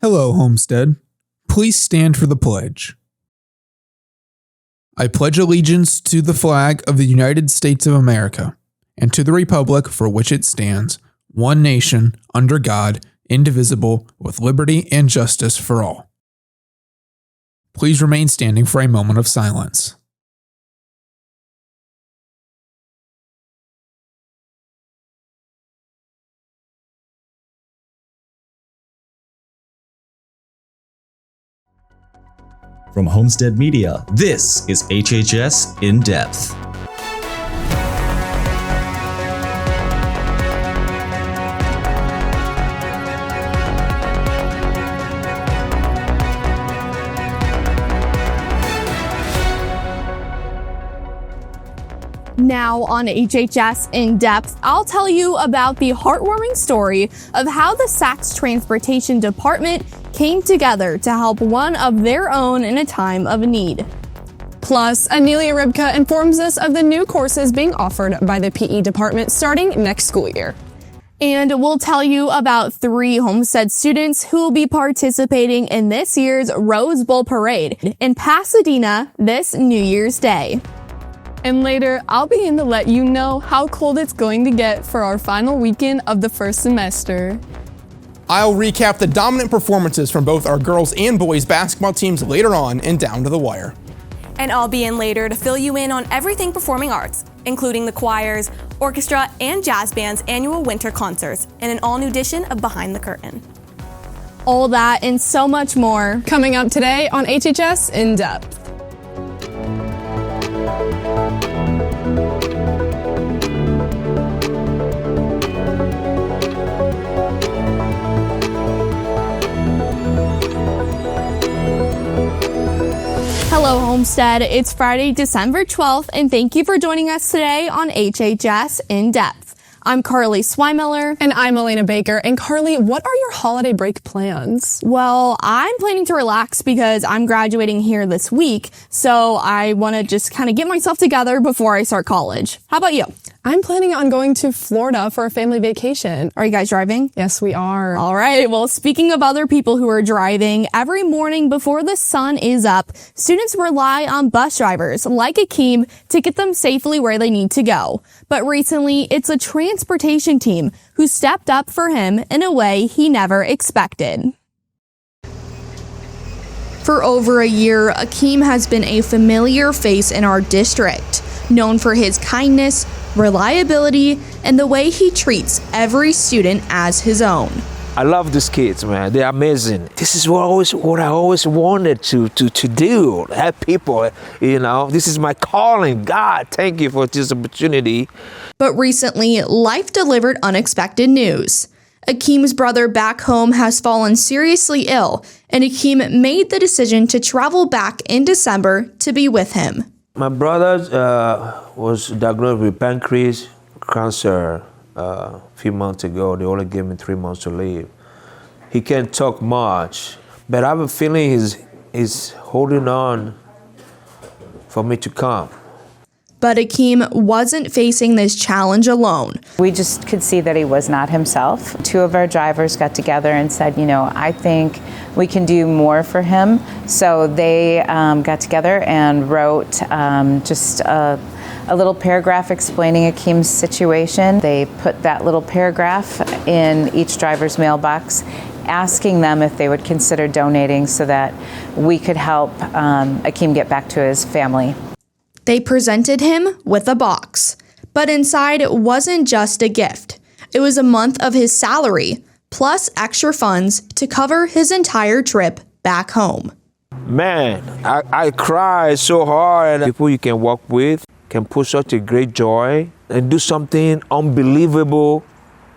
Hello, Homestead. Please stand for the pledge. I pledge allegiance to the flag of the United States of America and to the republic for which it stands, one nation, under God, indivisible, with liberty and justice for all. Please remain standing for a moment of silence. From Homestead Media, this is HHS In-Depth. Now on HHS In-Depth, I'll tell you about the heartwarming story of how the SACS Transportation Department came together to help one of their own in a time of need. Plus, Anelia Rybka informs us of the new courses being offered by the PE department starting next school year. And we'll tell you about 3 Homestead students who will be participating in this year's Rose Bowl Parade in Pasadena this New Year's Day. And later, I'll begin to let you know how cold it's going to get for our final weekend of the first semester. I'll recap the dominant performances from both our girls and boys basketball teams later on in Down to the Wire. And I'll be in later to fill you in on everything performing arts, including the choirs, orchestra, and jazz band's annual winter concerts in an all-new edition of Behind the Curtain. All that and so much more Coming up today on HHS In-Depth. Hello, Homestead. It's Friday, December 12th, and thank you for joining us today on HHS In-Depth. I'm Carly Swimiller. And I'm Elena Baker. And Carly, what are your holiday break plans? Well, I'm planning to relax because I'm graduating here this week, so I want to just kind of get myself together before I start college. How about you? I'm planning on going to Florida for a family vacation. Are you guys driving? Yes, we are. All right. Well, speaking of other people who are driving, every morning before the sun is up, students rely on bus drivers like Akeem to get them safely where they need to go. But recently, it's a transportation team who stepped up for him in a way he never expected. For over a year, Akeem has been a familiar face in our district, known for his kindness, reliability, and the way he treats every student as his own. I love these kids, man. They're amazing. This is what I always wanted to do. Help people, you know. This is my calling. God, thank you for this opportunity. But recently, life delivered unexpected news. Akeem's brother back home has fallen seriously ill, and Akeem made the decision to travel back in December to be with him. My brother was diagnosed with pancreas cancer a few months ago. They only gave me 3 months to live. He can't talk much, but I have a feeling he's holding on for me to come. But Akeem wasn't facing this challenge alone. We just could see that he was not himself. 2 of our drivers got together and said, I think we can do more for him. So they got together and wrote just a little paragraph explaining Akeem's situation. They put that little paragraph in each driver's mailbox, asking them if they would consider donating so that we could help Akeem get back to his family. They presented him with a box, but inside it wasn't just a gift. It was a month of his salary, plus extra funds to cover his entire trip back home. Man, I cried so hard. People you can walk with can put such a great joy and do something unbelievable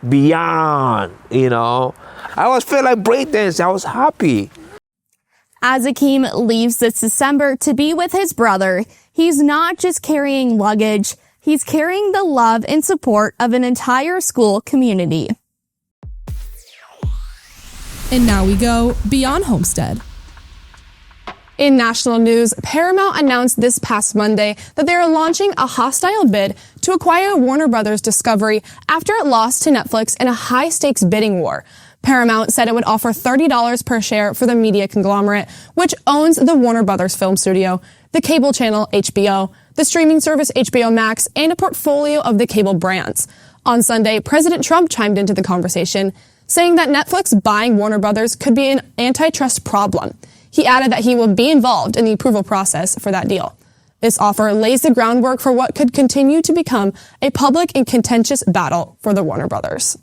beyond, I was felt like breakdance. I was happy. As Akeem leaves this December to be with his brother, he's not just carrying luggage, he's carrying the love and support of an entire school community. And now we go beyond Homestead. In national news, Paramount announced this past Monday that they are launching a hostile bid to acquire Warner Bros. Discovery after it lost to Netflix in a high-stakes bidding war. Paramount said it would offer $30 per share for the media conglomerate, which owns the Warner Brothers film studio, the cable channel HBO, the streaming service HBO Max, and a portfolio of the cable brands. On Sunday, President Trump chimed into the conversation, saying that Netflix buying Warner Brothers could be an antitrust problem. He added that he will be involved in the approval process for that deal. This offer lays the groundwork for what could continue to become a public and contentious battle for the Warner Brothers.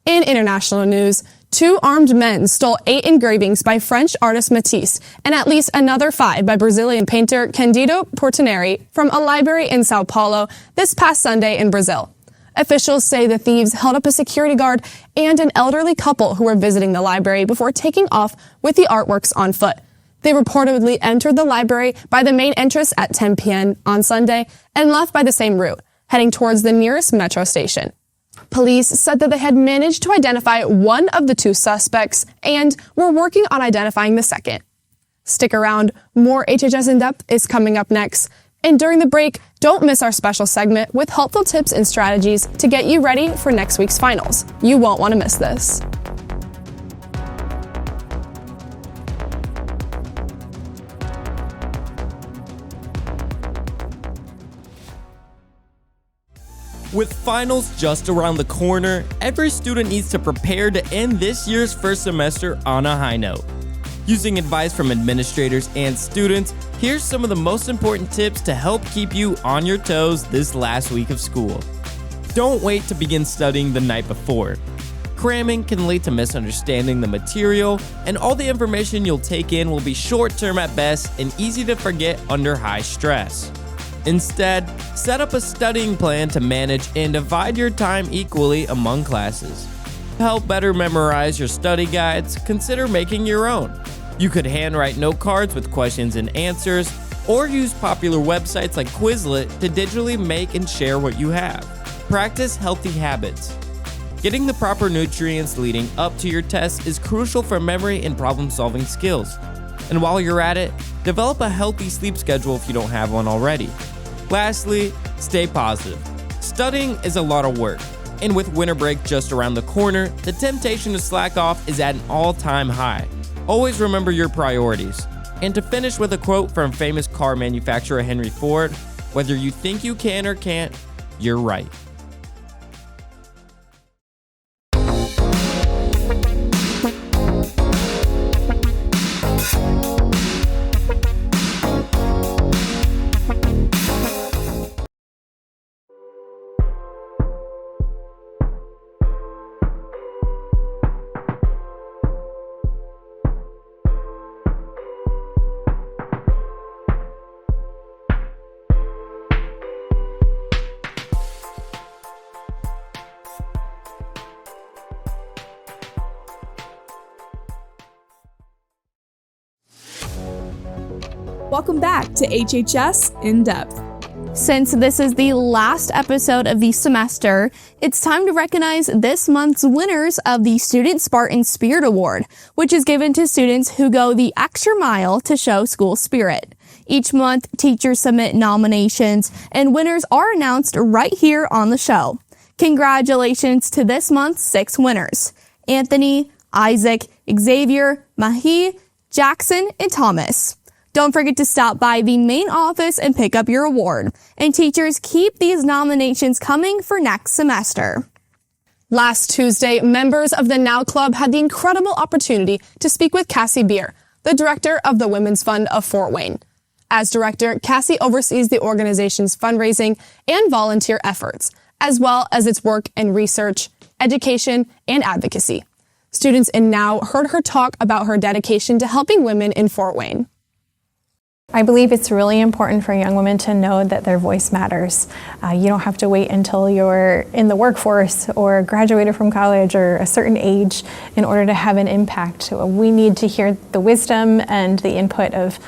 In international news, 2 armed men stole 8 engravings by French artist Matisse and at least another 5 by Brazilian painter Candido Portinari from a library in Sao Paulo this past Sunday in Brazil. Officials say the thieves held up a security guard and an elderly couple who were visiting the library before taking off with the artworks on foot. They reportedly entered the library by the main entrance at 10 p.m. on Sunday and left by the same route, heading towards the nearest metro station. Police said that they had managed to identify one of the 2 suspects and were working on identifying the second. Stick around, more HHS In-Depth is coming up next. And during the break, don't miss our special segment with helpful tips and strategies to get you ready for next week's finals. You won't want to miss this. With finals just around the corner, every student needs to prepare to end this year's first semester on a high note. Using advice from administrators and students, here's some of the most important tips to help keep you on your toes this last week of school. Don't wait to begin studying the night before. Cramming can lead to misunderstanding the material, and all the information you'll take in will be short-term at best and easy to forget under high stress. Instead, set up a studying plan to manage and divide your time equally among classes. To help better memorize your study guides, consider making your own. You could handwrite note cards with questions and answers, or use popular websites like Quizlet to digitally make and share what you have. Practice healthy habits. Getting the proper nutrients leading up to your test is crucial for memory and problem-solving skills. And while you're at it, develop a healthy sleep schedule if you don't have one already. Lastly, stay positive. Studying is a lot of work, and with winter break just around the corner, the temptation to slack off is at an all-time high. Always remember your priorities. And to finish with a quote from famous car manufacturer Henry Ford, whether you think you can or can't, you're right. Welcome back to HHS In-Depth. Since this is the last episode of the semester, it's time to recognize this month's winners of the Student Spartan Spirit Award, which is given to students who go the extra mile to show school spirit. Each month, teachers submit nominations, and winners are announced right here on the show. Congratulations to this month's 6 winners: Anthony, Isaac, Xavier, Mahi, Jackson, and Thomas. Don't forget to stop by the main office and pick up your award. And teachers, keep these nominations coming for next semester. Last Tuesday, members of the Now Club had the incredible opportunity to speak with Cassie Beer, the director of the Women's Fund of Fort Wayne. As director, Cassie oversees the organization's fundraising and volunteer efforts, as well as its work in research, education, and advocacy. Students in Now heard her talk about her dedication to helping women in Fort Wayne. I believe it's really important for young women to know that their voice matters. You don't have to wait until you're in the workforce or graduated from college or a certain age in order to have an impact. We need to hear the wisdom and the input of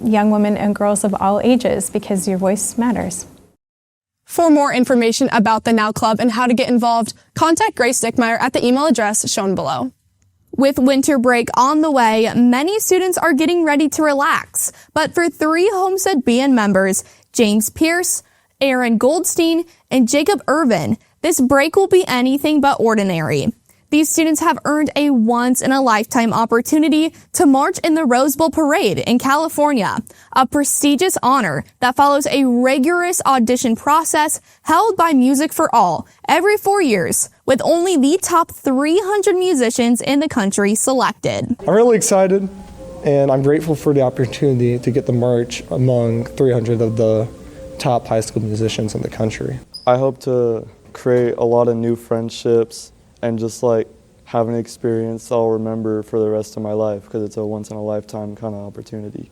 young women and girls of all ages because your voice matters. For more information about the Now Club and how to get involved, contact Grace Dickmeyer at the email address shown below. With winter break on the way, many students are getting ready to relax. But for 3 Homestead band members, James Pierce, Aaron Goldstein, and Jacob Irvin, this break will be anything but ordinary. These students have earned a once-in-a-lifetime opportunity to march in the Rose Bowl Parade in California, a prestigious honor that follows a rigorous audition process held by Music for All every 4 years, with only the top 300 musicians in the country selected. I'm really excited, and I'm grateful for the opportunity to get the march among 300 of the top high school musicians in the country. I hope to create a lot of new friendships and just like have an experience I'll remember for the rest of my life because it's a once-in-a-lifetime kind of opportunity.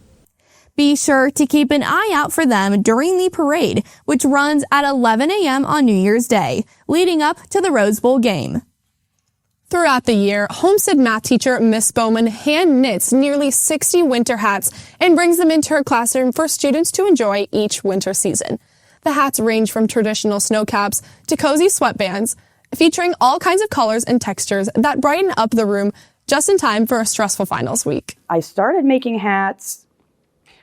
Be sure to keep an eye out for them during the parade, which runs at 11 a.m. on New Year's Day, leading up to the Rose Bowl game. Throughout the year, Homestead math teacher Miss Bowman hand knits nearly 60 winter hats and brings them into her classroom for students to enjoy each winter season. The hats range from traditional snow caps to cozy sweatbands, featuring all kinds of colors and textures that brighten up the room just in time for a stressful finals week. I started making hats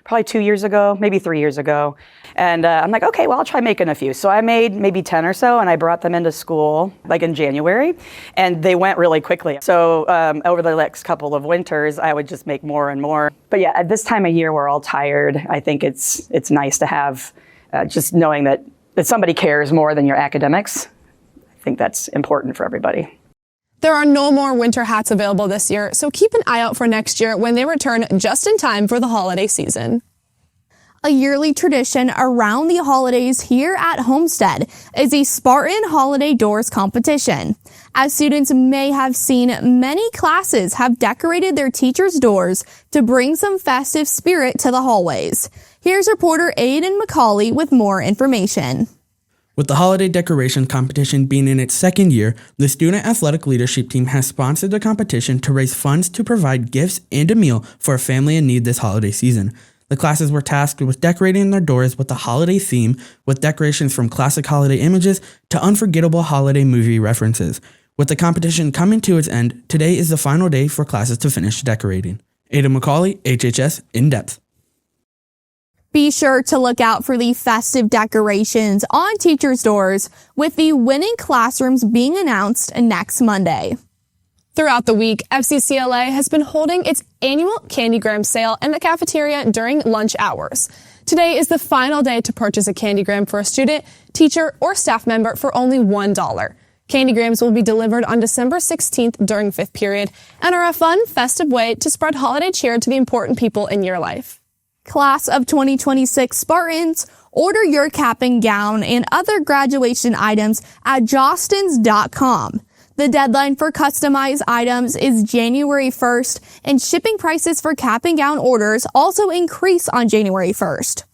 probably 2 years ago, maybe 3 years ago. And I'm like, okay, well, I'll try making a few. So I made maybe 10 or so, and I brought them into school like in January, and they went really quickly. So over the next couple of winters, I would just make more and more. But yeah, at this time of year, we're all tired. I think it's nice to have just knowing that somebody cares more than your academics. I think that's important for everybody. There are no more winter hats available this year, so keep an eye out for next year when they return just in time for the holiday season. A yearly tradition around the holidays here at Homestead is a Spartan Holiday Doors competition. As students may have seen, many classes have decorated their teachers' doors to bring some festive spirit to the hallways. Here's reporter Aiden McCauley with more information. With the holiday decoration competition being in its second year, the student athletic leadership team has sponsored the competition to raise funds to provide gifts and a meal for a family in need this holiday season. The classes were tasked with decorating their doors with a holiday theme, with decorations from classic holiday images to unforgettable holiday movie references. With the competition coming to its end, today is the final day for classes to finish decorating. Aiden McCauley, HHS In-Depth. Be sure to look out for the festive decorations on teachers' doors, with the winning classrooms being announced next Monday. Throughout the week, FCCLA has been holding its annual Candygram sale in the cafeteria during lunch hours. Today is the final day to purchase a Candygram for a student, teacher, or staff member for only $1. Candygrams will be delivered on December 16th during fifth period and are a fun, festive way to spread holiday cheer to the important people in your life. Class of 2026 Spartans, order your cap and gown and other graduation items at jostens.com. The deadline for customized items is January 1st, and shipping prices for cap and gown orders also increase on January 1st.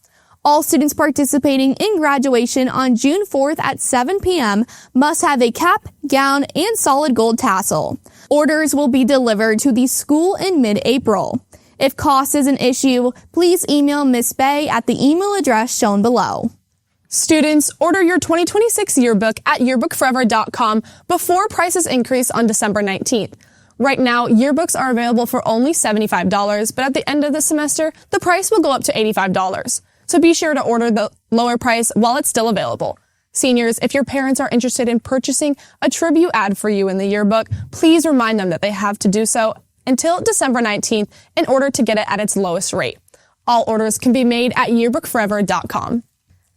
All students participating in graduation on June 4th at 7 p.m. must have a cap, gown, and solid gold tassel. Orders will be delivered to the school in mid-April. If cost is an issue, please email Ms. Bay at the email address shown below. Students, order your 2026 yearbook at yearbookforever.com before prices increase on December 19th. Right now, yearbooks are available for only $75, but at the end of the semester, the price will go up to $85. So be sure to order the lower price while it's still available. Seniors, if your parents are interested in purchasing a tribute ad for you in the yearbook, please remind them that they have to do so until December 19th in order to get it at its lowest rate. All orders can be made at yearbookforever.com.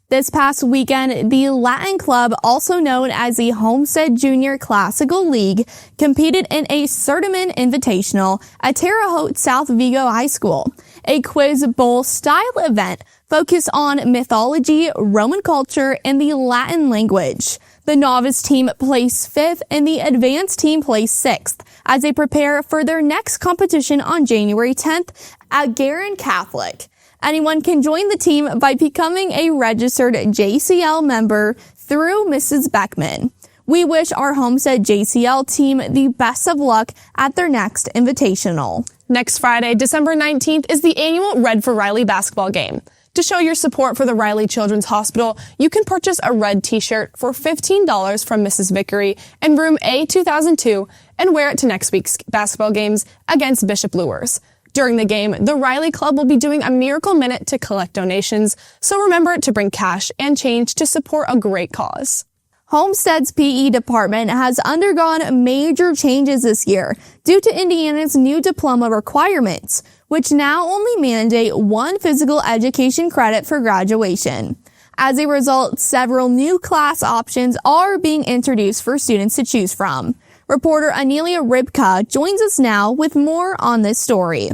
This past weekend, the Latin Club, also known as the Homestead Junior Classical League, competed in a Certamen Invitational at Terre Haute South Vigo High School, a quiz bowl style event focused on mythology, Roman culture, and the Latin language. The novice team placed 5th and the advanced team placed 6th as they prepare for their next competition on January 10th at Garin Catholic. Anyone can join the team by becoming a registered JCL member through Mrs. Beckman. We wish our Homestead JCL team the best of luck at their next invitational. Next Friday, December 19th, is the annual Red for Riley basketball game. To show your support for the Riley Children's Hospital, you can purchase a red t-shirt for $15 from Mrs. Vickery in room A2002 and wear it to next week's basketball games against Bishop Luers. During the game, the Riley Club will be doing a miracle minute to collect donations, so remember to bring cash and change to support a great cause. Homestead's PE department has undergone major changes this year due to Indiana's new diploma requirements, which now only mandate one physical education credit for graduation. As a result, several new class options are being introduced for students to choose from. Reporter Anelia Rybka joins us now with more on this story.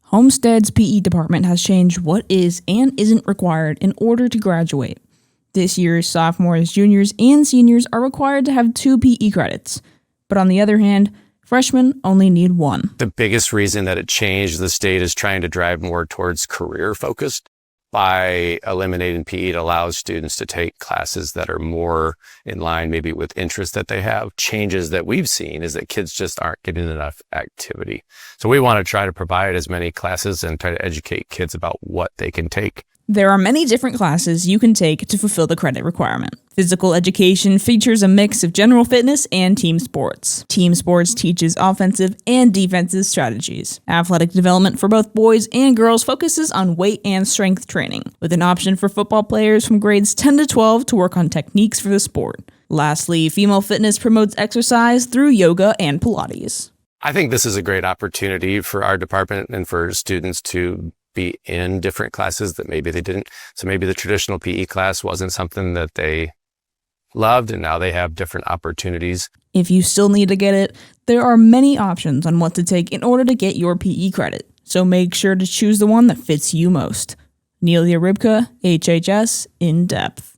Homestead's PE department has changed what is and isn't required in order to graduate. This year's sophomores, juniors, and seniors are required to have 2 PE credits. But on the other hand, freshmen only need 1. The biggest reason that it changed, the state is trying to drive more towards career-focused. By eliminating PE, it allows students to take classes that are more in line maybe with interests that they have. Changes that we've seen is that kids just aren't getting enough activity. So we want to try to provide as many classes and try to educate kids about what they can take. There are many different classes you can take to fulfill the credit requirement. Physical education features a mix of general fitness and team sports. Team sports teaches offensive and defensive strategies. Athletic development for both boys and girls focuses on weight and strength training, with an option for football players from grades 10 to 12 to work on techniques for the sport. Lastly, female fitness promotes exercise through yoga and Pilates. I think this is a great opportunity for our department and for students to be in different classes that maybe they didn't. So maybe the traditional PE class wasn't something that they loved, and now they have different opportunities. If you still need to get it, there are many options on what to take in order to get your PE credit. So make sure to choose the one that fits you most. Anelia Rybka, HHS In-Depth.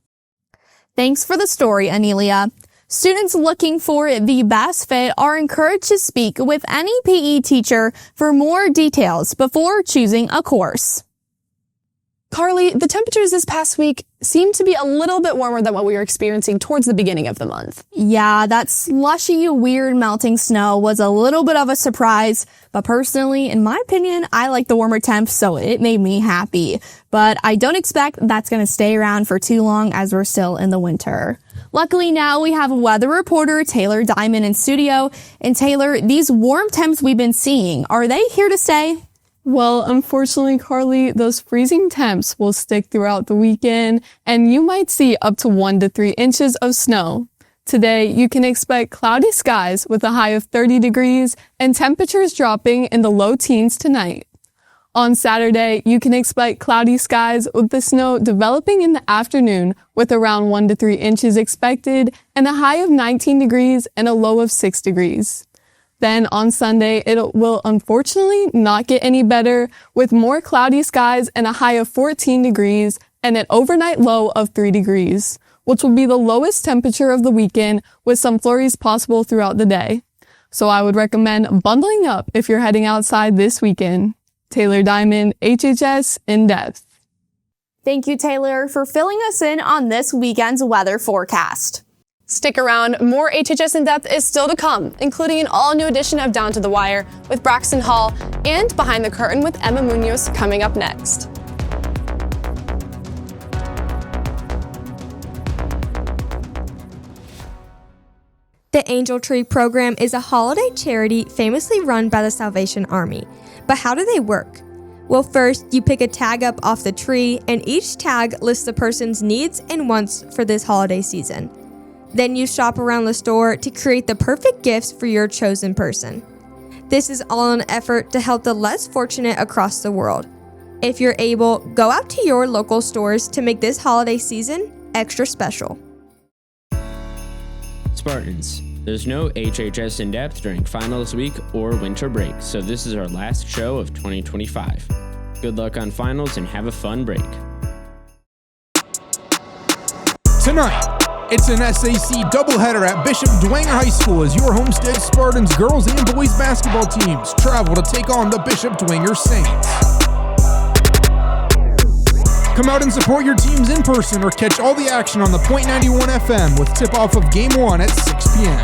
Thanks for the story, Anelia. Students looking for the best fit are encouraged to speak with any PE teacher for more details before choosing a course. Carly, the temperatures this past week seem to be a little bit warmer than what we were experiencing towards the beginning of the month. Yeah, that slushy, weird melting snow was a little bit of a surprise, but personally, in my opinion, I like the warmer temps, so it made me happy. But I don't expect that's going to stay around for too long as we're still in the winter. Luckily now we have weather reporter Taylor Diamond in studio. And Taylor, these warm temps we've been seeing, are they here to stay? Well, unfortunately, Carly, those freezing temps will stick throughout the weekend, and you might see up to 1 to 3 inches of snow. Today, you can expect cloudy skies with a high of 30 degrees and temperatures dropping in the low teens tonight. On Saturday, you can expect cloudy skies with the snow developing in the afternoon with around 1 to 3 inches expected and a high of 19 degrees and a low of 6 degrees. Then on Sunday, it will unfortunately not get any better with more cloudy skies and a high of 14 degrees and an overnight low of 3 degrees, which will be the lowest temperature of the weekend with some flurries possible throughout the day. So I would recommend bundling up if you're heading outside this weekend. Taylor Diamond, HHS In-Depth. Thank you, Taylor, for filling us in on this weekend's weather forecast. Stick around, more HHS In-Depth is still to come, including an all-new edition of Down to the Wire with Braxton Hall and Behind the Curtain with Emma Munoz coming up next. The Angel Tree program is a holiday charity famously run by the Salvation Army. But how do they work? Well, first, you pick a tag up off the tree, and each tag lists the person's needs and wants for this holiday season. Then you shop around the store to create the perfect gifts for your chosen person. This is all an effort to help the less fortunate across the world. If you're able, go out to your local stores to make this holiday season extra special. Spartans, there's no HHS In-Depth during finals week or winter break, so this is our last show of 2025. Good luck on finals and have a fun break. Tonight, it's an SAC doubleheader at Bishop Dwenger High School as your Homestead Spartans girls and boys basketball teams travel to take on the Bishop Dwenger Saints. Come out and support your teams in person or catch all the action on the .91 FM with tip-off of Game 1 at 6 p.m.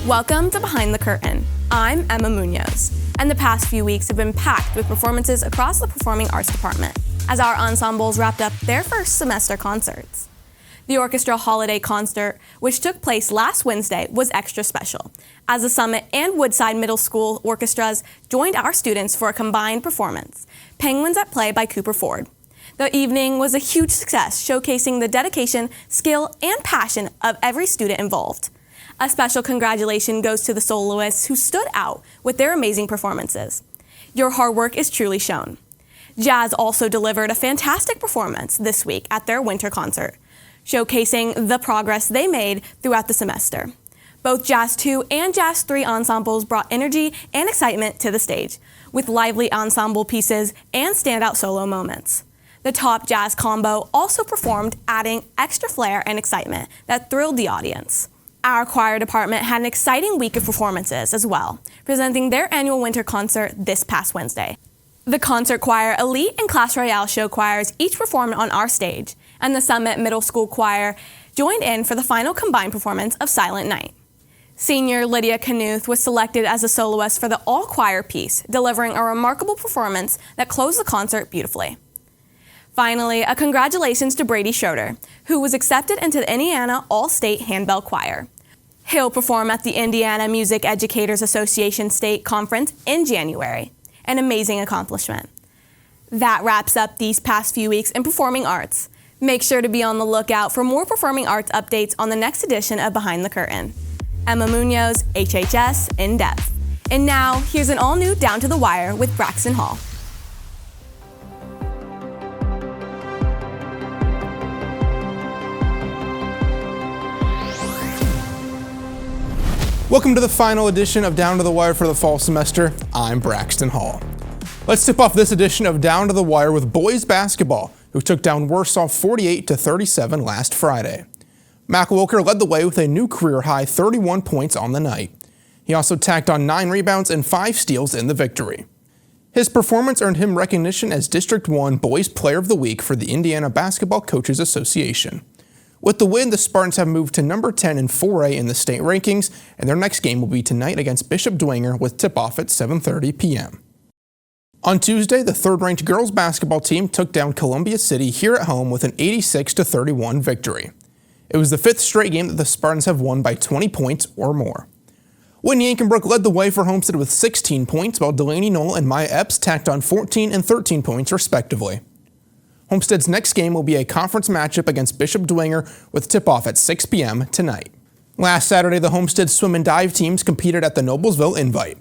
Welcome to Behind the Curtain. I'm Emma Munoz, and the past few weeks have been packed with performances across the Performing Arts Department as our ensembles wrapped up their first semester concerts. The orchestra holiday concert, which took place last Wednesday, was extra special, as the Summit and Woodside Middle School orchestras joined our students for a combined performance, Penguins at Play by Cooper Ford. The evening was a huge success, showcasing the dedication, skill, and passion of every student involved. A special congratulations goes to the soloists who stood out with their amazing performances. Your hard work is truly shown. Jazz also delivered a fantastic performance this week at their winter concert, showcasing the progress they made throughout the semester. Both Jazz 2 and Jazz 3 ensembles brought energy and excitement to the stage, with lively ensemble pieces and standout solo moments. The top jazz combo also performed, adding extra flair and excitement that thrilled the audience. Our choir department had an exciting week of performances as well, presenting their annual winter concert this past Wednesday. The concert choir, elite, and class royale show choirs each performed on our stage, and the Summit Middle School choir joined in for the final combined performance of Silent Night. Senior Lydia Knuth was selected as a soloist for the all-choir piece, delivering a remarkable performance that closed the concert beautifully. Finally, a congratulations to Brady Schroeder, who was accepted into the Indiana All-State Handbell Choir. He'll perform at the Indiana Music Educators Association State Conference in January. An amazing accomplishment. That wraps up these past few weeks in performing arts. Make sure to be on the lookout for more performing arts updates on the next edition of Behind the Curtain. Emma Munoz, HHS In-Depth. And now, here's an all-new Down to the Wire with Braxton Hall. Welcome to the final edition of Down to the Wire for the fall semester. I'm Braxton Hall. Let's tip off this edition of Down to the Wire with boys basketball, who took down Warsaw 48-37 last Friday. Mac Wilker led the way with a new career-high 31 points on the night. He also tacked on 9 rebounds and 5 steals in the victory. His performance earned him recognition as District 1 Boys Player of the Week for the Indiana Basketball Coaches Association. With the win, the Spartans have moved to number 10 in 4A in the state rankings, and their next game will be tonight against Bishop Dwenger with tip-off at 7:30 p.m. On Tuesday, the third-ranked girls basketball team took down Columbia City here at home with an 86-31 victory. It was the 5th straight game that the Spartans have won by 20 points or more. Whitney Aikenbrook led the way for Homestead with 16 points, while Delaney Knoll and Maya Epps tacked on 14 and 13 points respectively. Homestead's next game will be a conference matchup against Bishop Dwenger with tip-off at 6 p.m. tonight. Last Saturday, the Homestead swim and dive teams competed at the Noblesville Invite.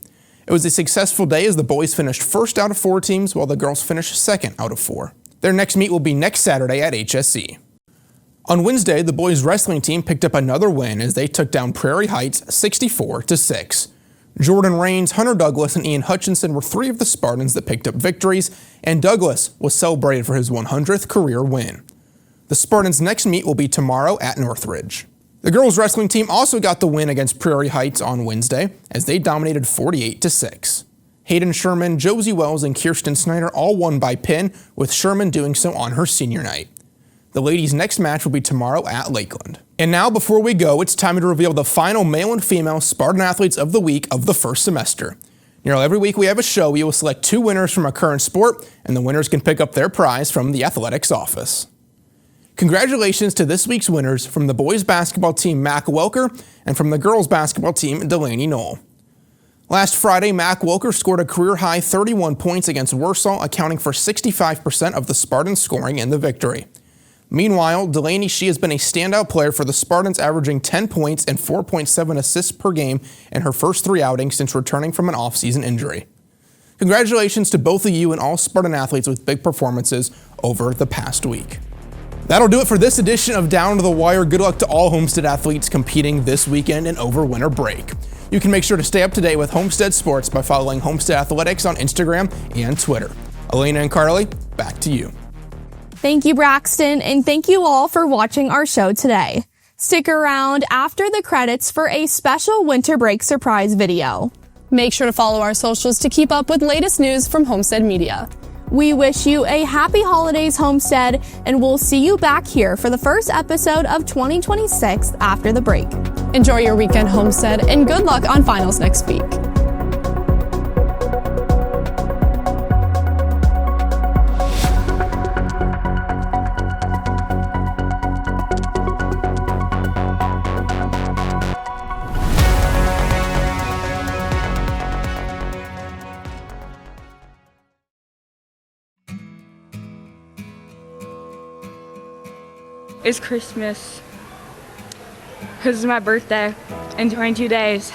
It was a successful day as the boys finished first out of 4 teams while the girls finished second out of 4. Their next meet will be next Saturday at HSE. On Wednesday, the boys wrestling team picked up another win as they took down Prairie Heights 64-6. Jordan Raines, Hunter Douglas, and Ian Hutchinson were 3 of the Spartans that picked up victories, and Douglas was celebrated for his 100th career win. The Spartans' next meet will be tomorrow at Northridge. The girls' wrestling team also got the win against Prairie Heights on Wednesday, as they dominated 48-6. Hayden Sherman, Josie Wells, and Kirsten Snyder all won by pin, with Sherman doing so on her senior night. The ladies' next match will be tomorrow at Lakeland. And now, before we go, it's time to reveal the final male and female Spartan Athletes of the Week of the first semester. Nearly every week we have a show, we will select 2 winners from a current sport, and the winners can pick up their prize from the athletics office. Congratulations to this week's winners from the boys basketball team Mac Welker and from the girls basketball team Delaney Knoll. Last Friday, Mac Welker scored a career-high 31 points against Warsaw, accounting for 65% of the Spartans' scoring in the victory. Meanwhile, Delaney, she has been a standout player for the Spartans, averaging 10 points and 4.7 assists per game in her first 3 outings since returning from an off-season injury. Congratulations to both of you and all Spartan athletes with big performances over the past week. That'll do it for this edition of Down to the Wire. Good luck to all Homestead athletes competing this weekend and over winter break. You can make sure to stay up to date with Homestead sports by following Homestead Athletics on Instagram and Twitter. Elena and Carly, back to you. Thank you, Braxton, and thank you all for watching our show today. Stick around after the credits for a special winter break surprise video. Make sure to follow our socials to keep up with latest news from Homestead Media. We wish you a happy holidays, Homestead, and we'll see you back here for the first episode of 2026 after the break. Enjoy your weekend, Homestead, and good luck on finals next week. is Christmas. Because it's my birthday in 22 days.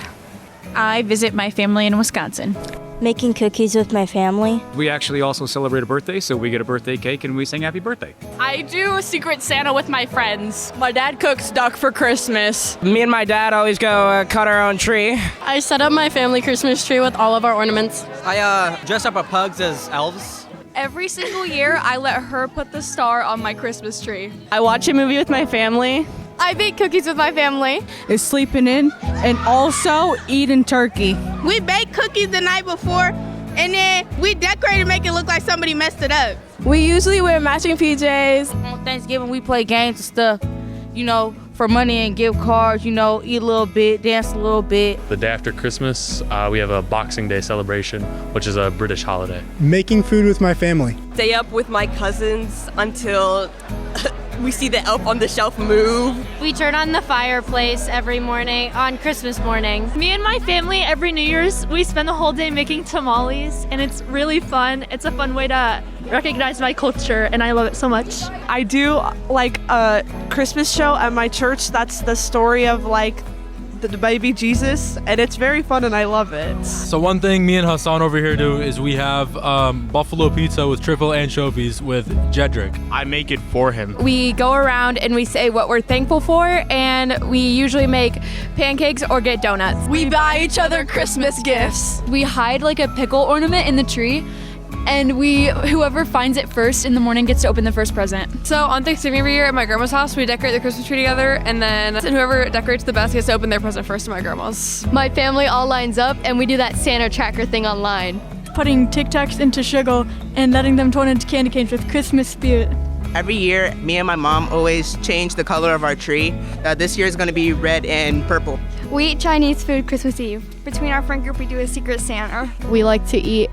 I visit my family in Wisconsin. Making cookies with my family. We actually also celebrate a birthday, so we get a birthday cake and we sing happy birthday. I do a Secret Santa with my friends. My dad cooks duck for Christmas. Me and my dad always go cut our own tree. I set up my family Christmas tree with all of our ornaments. I dress up our pugs as elves. Every single year, I let her put the star on my Christmas tree. I watch a movie with my family. I bake cookies with my family. Is sleeping in and also eating turkey. We bake cookies the night before and then we decorate and make it look like somebody messed it up. We usually wear matching PJs. On Thanksgiving, we play games and stuff, for money and gift cards, eat a little bit, dance a little bit. The day after Christmas, we have a Boxing Day celebration, which is a British holiday. Making food with my family. Stay up with my cousins until we see the elf on the shelf move. We turn on the fireplace every morning on Christmas morning. Me and my family, every New Year's, we spend the whole day making tamales, and it's really fun. It's a fun way to recognize my culture, and I love it so much. I do like a Christmas show at my church. That's the story of the baby Jesus, and it's very fun and I love it. So one thing me and Hassan over here do is we have buffalo pizza with triple anchovies with Jedrick. I make it for him. We go around and we say what we're thankful for, and we usually make pancakes or get donuts. We buy each other Christmas gifts. We hide like a pickle ornament in the tree, and whoever finds it first in the morning gets to open the first present. So on Thanksgiving every year at my grandma's house, we decorate the Christmas tree together, and then whoever decorates the best gets to open their present first at my grandma's. My family all lines up and we do that Santa tracker thing online. Putting Tic Tacs into sugar and letting them turn into candy canes with Christmas spirit. Every year, me and my mom always change the color of our tree. This year is going to be red and purple. We eat Chinese food Christmas Eve. Between our friend group, we do a Secret Santa. We like to eat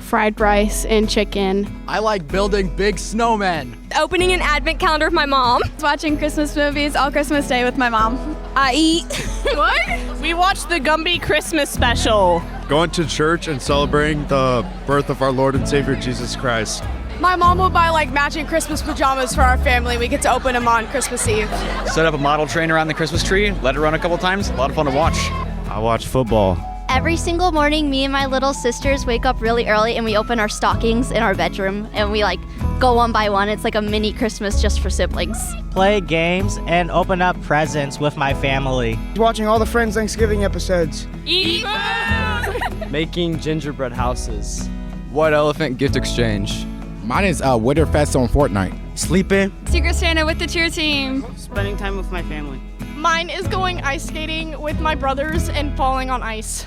fried rice and chicken. I like building big snowmen. Opening an advent calendar with my mom. Watching Christmas movies all Christmas Day with my mom. I eat. What? We watch the Gumby Christmas special. Going to church and celebrating the birth of our Lord and Savior Jesus Christ. My mom will buy matching Christmas pajamas for our family. We get to open them on Christmas Eve. Set up a model train around the Christmas tree, let it run a couple times. A lot of fun to watch. I watch football. Every single morning, me and my little sisters wake up really early and we open our stockings in our bedroom and we go one by one. It's like a mini Christmas just for siblings. Play games and open up presents with my family. Watching all the Friends Thanksgiving episodes. Eat food! Making gingerbread houses. What elephant gift exchange? Mine is Winterfest on Fortnite. Sleeping. Secret Santa with the cheer team. Spending time with my family. Mine is going ice skating with my brothers and falling on ice.